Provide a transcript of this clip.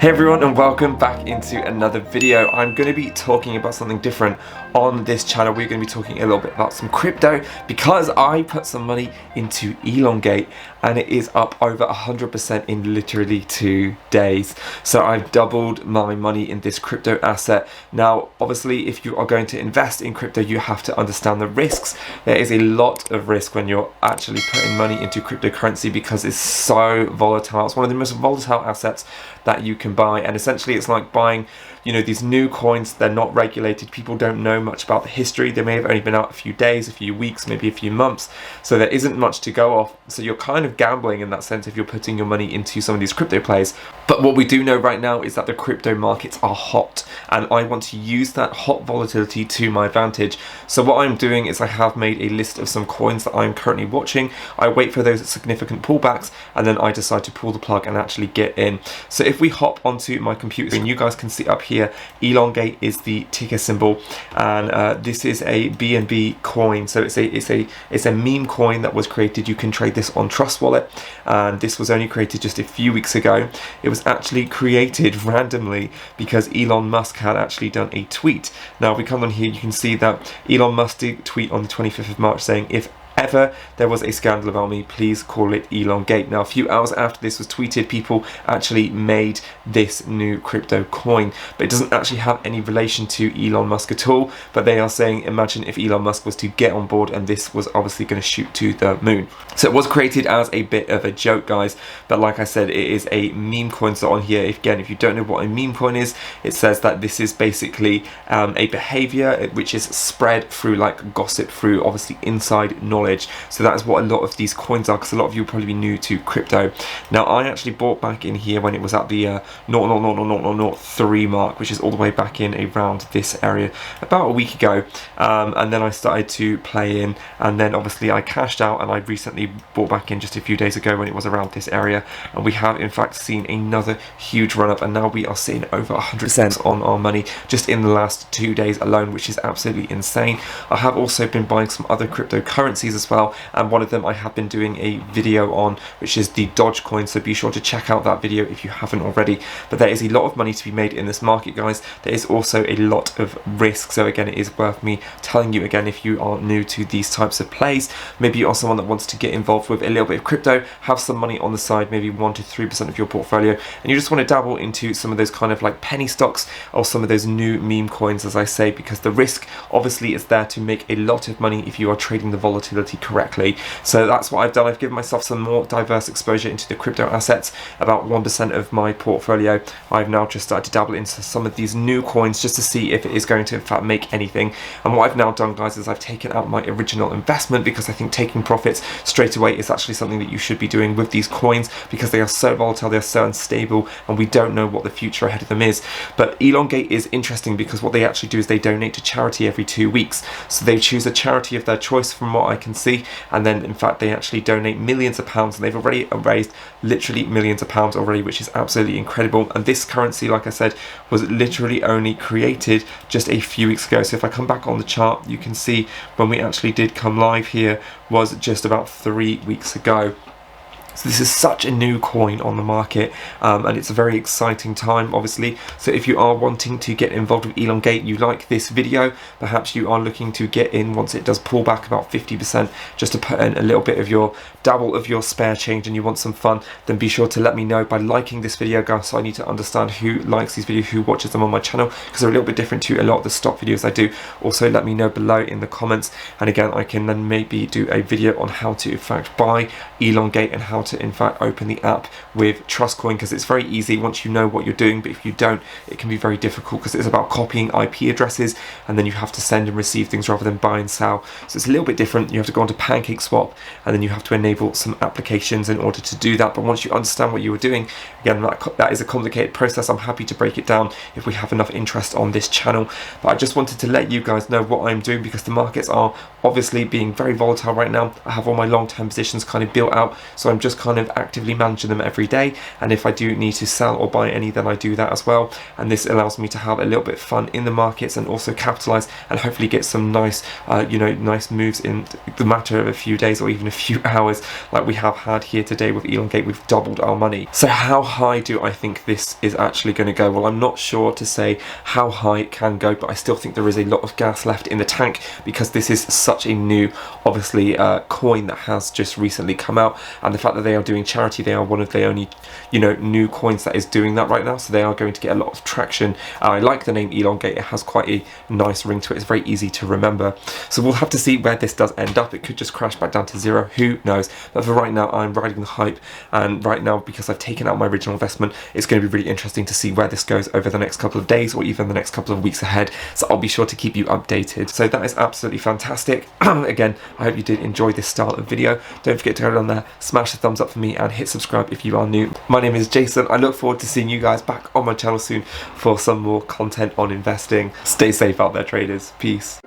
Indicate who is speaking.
Speaker 1: Hey everyone, and welcome back into another video. I'm going to be talking about something different on this channel. We're going to be talking a little bit about some crypto because I put some money into Elongate and it is up over 100% in literally 2 days. So I've doubled my money in this crypto asset. Now obviously if you are going to invest in crypto, you have to understand the risks. There is a lot of risk when you're actually putting money into cryptocurrency because it's so volatile. It's one of the most volatile assets that you can buy, and essentially it's like buying, you know, these new coins. They're not regulated. People don't know much about the history. They may have only been out a few days, a few weeks, maybe a few months, so there isn't much to go off. So you're kind of gambling in that sense if you're putting your money into some of these crypto plays. But what we do know right now is that the crypto markets are hot, and I want to use that hot volatility to my advantage. So what I'm doing is I have made a list of some coins that I'm currently watching. I wait for those significant pullbacks and then I decide to pull the plug and actually get in. So if we hop onto my computer, and you guys can see up here, Elongate is the ticker symbol, and this is a BNB coin. So it's a meme coin that was created. You can trade this on Trust Wallet, and this was only created just a few weeks ago. It was actually created randomly because Elon Musk had actually done a tweet. Now if we come on here, you can see that Elon Musk did tweet on the 25th of March saying, "If ever there was a scandal about me, please call it Elongate." Now a few hours after this was tweeted, people actually made this new crypto coin, but it doesn't actually have any relation to Elon Musk at all. But they are saying, imagine if Elon Musk was to get on board and this was obviously going to shoot to the moon. So it was created as a bit of a joke, guys, but like I said, it is a meme coin. So on here, if you don't know what a meme coin is, it says that this is basically a behavior which is spread through like gossip, through obviously inside knowledge. So that is what a lot of these coins are, because a lot of you will probably be new to crypto. Now I actually bought back in here when it was at the 0.00003 mark, which is all the way back in around this area about a week ago, and then I started to play in, and then obviously I cashed out, and I recently bought back in just a few days ago when it was around this area, and we have in fact seen another huge run up, and now we are seeing over 100% on our money just in the last 2 days alone, which is absolutely insane. I have also been buying some other cryptocurrencies as well, and one of them I have been doing a video on, which is the DOGECOIN, so be sure to check out that video if you haven't already. But there is a lot of money to be made in this market, guys. There is also a lot of risk, so again it is worth me telling you again, if you are new to these types of plays, maybe you are someone that wants to get involved with a little bit of crypto, have some money on the side, maybe 1 to 3% of your portfolio, and you just want to dabble into some of those kind of like penny stocks or some of those new meme coins, as I say, because the risk obviously is there to make a lot of money if you are trading the volatility correctly. So that's what I've done. I've given myself some more diverse exposure into the crypto assets, about 1% of my portfolio. I've now just started to dabble into some of these new coins just to see if it is going to in fact make anything. And what I've now done, guys, is I've taken out my original investment, because I think taking profits straight away is actually something that you should be doing with these coins, because they are so volatile, they're so unstable, and we don't know what the future ahead of them is. But Elongate is interesting because what they actually do is they donate to charity every 2 weeks. So they choose a charity of their choice from what I can see, and then in fact they actually donate millions of pounds, and they've already raised literally millions of pounds already, which is absolutely incredible. And this currency, like I said, was literally only created just a few weeks ago. So if I come back on the chart, you can see when we actually did come live here was just about 3 weeks ago. So this is such a new coin on the market, and it's a very exciting time, obviously. So if you are wanting to get involved with Elongate, you like this video, perhaps you are looking to get in once it does pull back about 50%, just to put in a little bit of your dabble of your spare change, and you want some fun, then be sure to let me know by liking this video, guys. So I need to understand who likes these videos, who watches them on my channel, because they're a little bit different to a lot of the stock videos I do. Also let me know below in the comments, and again I can then maybe do a video on how to in fact buy Elongate and how to in fact open the app with TrustCoin, because it's very easy once you know what you're doing, but if you don't, it can be very difficult, because it's about copying IP addresses, and then you have to send and receive things rather than buy and sell. So it's a little bit different. You have to go onto PancakeSwap, and then you have to enable some applications in order to do that. But once you understand what you were doing, again, that is a complicated process. I'm happy to break it down if we have enough interest on this channel, but I just wanted to let you guys know what I'm doing, because the markets are obviously being very volatile right now. I have all my long-term positions kind of built out, so I'm just just kind of actively managing them every day, and if I do need to sell or buy any, then I do that as well. And this allows me to have a little bit of fun in the markets and also capitalize and hopefully get some nice nice moves in the matter of a few days or even a few hours, like we have had here today with Elongate. We've doubled our money. So how high do I think this is actually going to go? Well, I'm not sure to say how high it can go, but I still think there is a lot of gas left in the tank, because this is such a new, obviously, coin that has just recently come out, and the fact that they are doing charity, they are one of the only new coins that is doing that right now, so they are going to get a lot of traction. I like the name Elongate. It has quite a nice ring to it. It's very easy to remember, so we'll have to see where this does end up. It could just crash back down to zero, who knows, but for right now I'm riding the hype, and right now, because I've taken out my original investment, it's going to be really interesting to see where this goes over the next couple of days or even the next couple of weeks ahead, so I'll be sure to keep you updated. So that is absolutely fantastic. Again, I hope you did enjoy this style of video. Don't forget to go down there, smash the thumbs up for me, and hit subscribe if you are new. My name is Jason. I look forward to seeing you guys back on my channel soon for some more content on investing. Stay safe out there, traders. Peace.